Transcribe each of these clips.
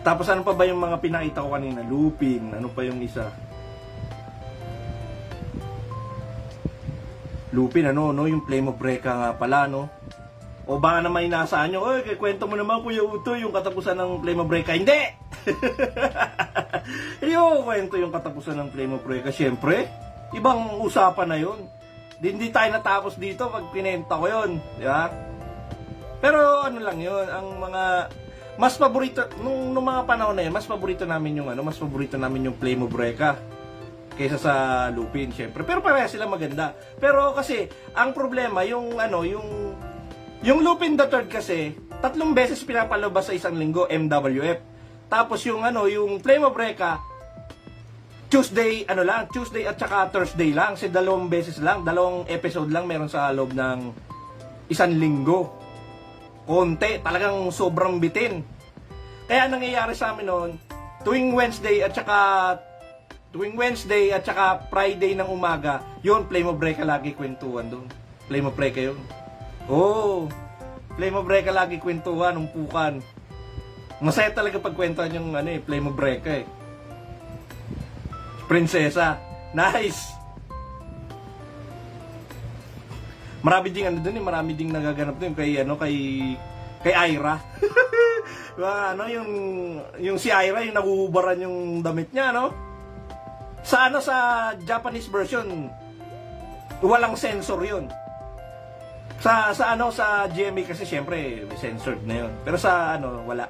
Tapos ano pa ba yung mga pinakita ko kanina? Lupin, ano pa yung isa? Lupin, ano, no? Yung Flame of Recca nga pala, no? O baka naman inasaan nyo, oy, kwento mo naman Kuya Utoy yung katapusan ng Flame of Recca. Hindi! Hindi ko kwento yung katapusan ng Flame of Recca. Siyempre, ibang usapan na yun. Hindi tayo natapos dito pag pinenta ko yun. Di ba? Pero ano lang yun, ang mga mas paborito, nung mga panahon na yun, mas paborito namin yung Flame of Recca kaysa sa Lupin, syempre. Pero pareha sila maganda. Pero kasi, ang problema, yung Lupin the Third kasi, 3 beses pinapalabas sa isang linggo, MWF. Tapos yung Flame of Recca, Tuesday at saka Thursday lang. Kasi 2 beses lang, 2 episode lang meron sa loob ng isang linggo. Konti, talagang sobrang bitin. Kaya nangyayari sa amin noon, tuwing Wednesday at saka Friday ng umaga, yun, Flame of Recca lagi kwentuhan doon. Flame of Recca yun. Oh, Flame of Recca lagi kwentuhan, umpukan. Masaya talaga pagkwentuhan yung Flame of Recca eh. Prinsesa. Nice. Marami ding nagaganap doon kay Ira. yung si Ira yung naguhubaran yung damit niya, no? Sa Japanese version, walang sensor yun. Sa GMA kasi syempre may censored na yun. Pero sa wala.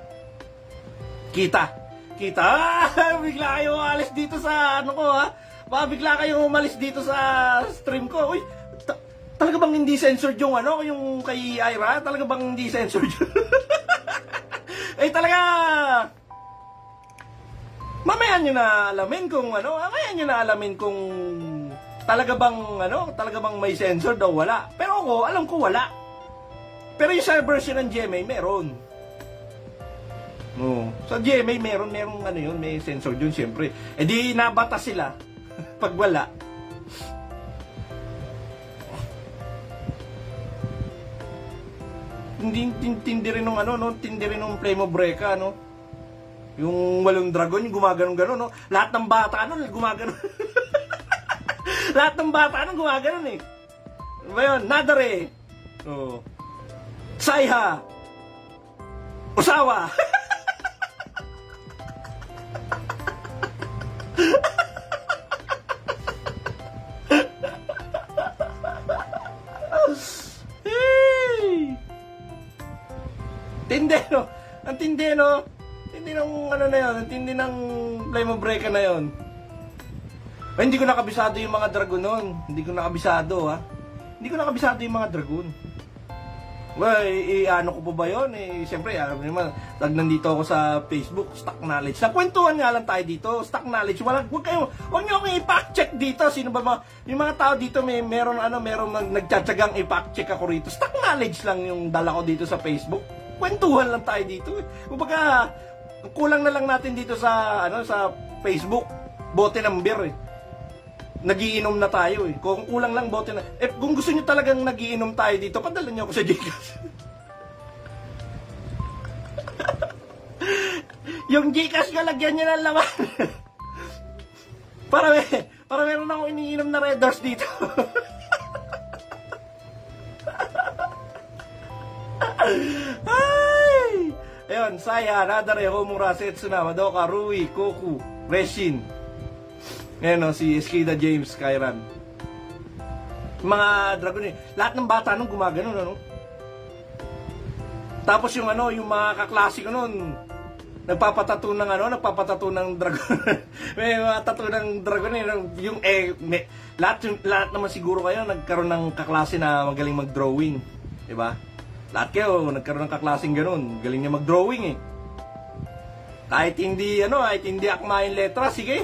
Kita. Bigla kayo umalis dito sa ko ha. Baka bigla kayo umalis dito sa stream ko. Uy, talaga bang hindi censored yung yung kay Ira? Talaga bang hindi censored yun? Eh talaga. Mamaya nyo na alamin kung talaga bang may sensor daw wala. Pero ako, alam ko wala. Pero yung sa version ng GMA, meron. No. Sa GMA, meron may sensor yun, siyempre. Eh di nabatas sila pag wala. Tindi rin nung Flame of Recca, no? Yung walong dragon, yung gumaganon-ganon, no? Lahat ng bata, gumaganon. Lahat ng bata, gumaganon, eh. Ano ba yun? Nadare. Oh. Saiha. Osawa. Tindi, no? Ang tindi, no? Tindi ng na yun. Ang tindi ng Flame of Recca na yun. Ay, hindi ko nakabisado yung mga dragon nun. Hindi ko nakabisado, ha? Hindi ko nakabisado yung mga dragon. Well, ano ko pa ba yun? Siyempre, alam niyo naman, nandito ako sa Facebook, stock knowledge. Nakwentuhan nga lang tayo dito, stock knowledge. Huwag niyo akong i-fact check dito. Sino ba yung mga tao dito, meron nagtsatsagang i-fact check ako rito. Stock knowledge lang yung dala ko dito sa Facebook. Kwentuhan lang tayo dito. Kumbaga, kulang na lang natin dito sa Facebook, bote ng beer, eh. Nagiinom na tayo, eh. Kung kulang lang bote na. Eh, kung gusto niyo talagang nagiinom tayo dito, padala niyo ako sa Gcash. Yung Gcash ko, lagyan niyo ng laman. para meron akong iniinom na Red Doors dito. Ay! Ayun, Saya, Nadare, Homura, Setsuna, Madoka, Rui, Koku, Reshin. Ayan, si Eskida James, Kairan. Mga dragon, lahat ng bata nung gumagano, Tapos yung mga kaklase ko nun, nagpapatato ng dragon. May mga tattoo ng dragon, yung lahat naman siguro kayo nagkaroon ng kaklase na magaling mag-drawing, 'di ba? Lahat kayo nagkaroon ng kaklaseng ganun, galing niya mag-drawing, eh. Kahit hindi akma yung letra, sige.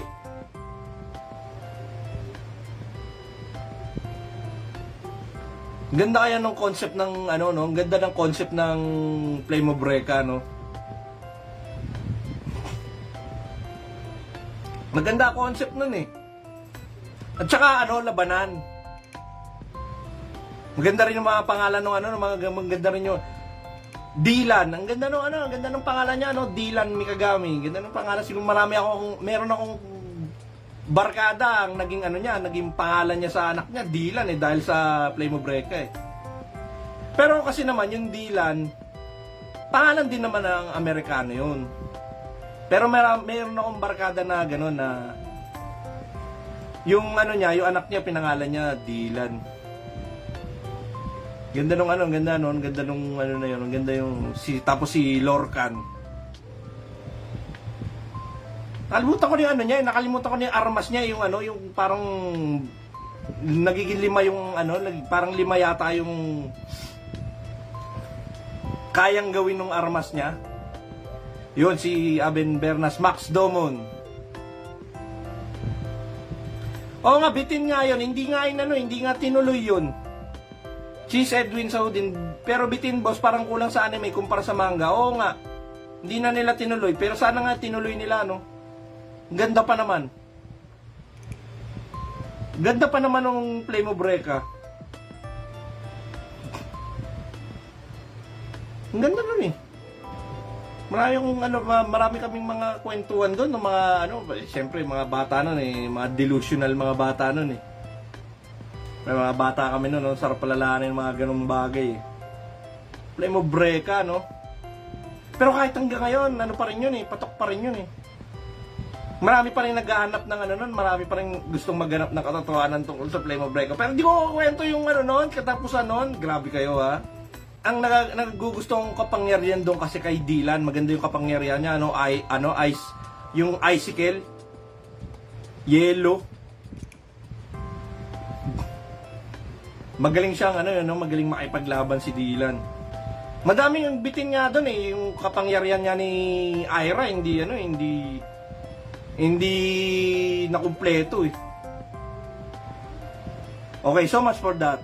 Ganda kaya ng concept ng ang ganda ng concept ng Flame of Recca, no? Maganda concept nun, eh. At saka labanan. Maganda rin yung mga pangalan ng maganda rin yung Dylan, ang ganda ng ang ganda ng pangalan niya, no? Dylan Mikagami. Ganda ng pangalan. Siguro meron akong barkada ang naging naging pangalan niya sa anak niya, Dylan dahil sa Flame of Recca Pero kasi naman yung Dylan, pangalan din naman ng Amerikano yun. Pero meron akong barkada na gano'n na yung yung anak niya pinangalan niya Dylan. Ganda nung ganda nung na yun, ganda yung tapos si Lorcan. Nakalimutan ko yung nakalimutan ko yung armas niya, yung parang nagiging 5 yung parang 5 yata yung kayang gawin ng armas niya. Yun si Aben Bernas, Max Domon. Oo nga, bitin nga yun, hindi nga tinuloy yun. Cheese Edwin Saudin, pero bitin boss, parang kulang sa anime kumpara sa manga. Oo nga, hindi na nila tinuloy, pero sana nga tinuloy nila, Ganda pa naman. Ganda pa naman ng Flame of Recca. Ang ganda nun Marami kaming mga kwentuhan doon ng mga siyempre mga bata nun mga delusional mga bata nun May mga bata kami nun, sarap palalahanin mga ganung bagay Flame of Recca, Pero kahit hanggang ngayon, pa rin yun patok pa rin yun Marami pa rin naghahanap ng marami pa rin gustong maghanap ng katotohanan tungkol sa Flame of Recca. Pero di ko kukwento yung katapusan Grabe kayo Ang nagugustong kapangyarihan doon kasi kay Dylan, maganda yung kapangyarihan niya, ice, yung icicle, yellow. Magaling siyang magaling makipaglaban si Dylan. Madaming bitin nga doon yung kapangyarihan niya ni Ira, hindi na kumpleto Okay, so much for that.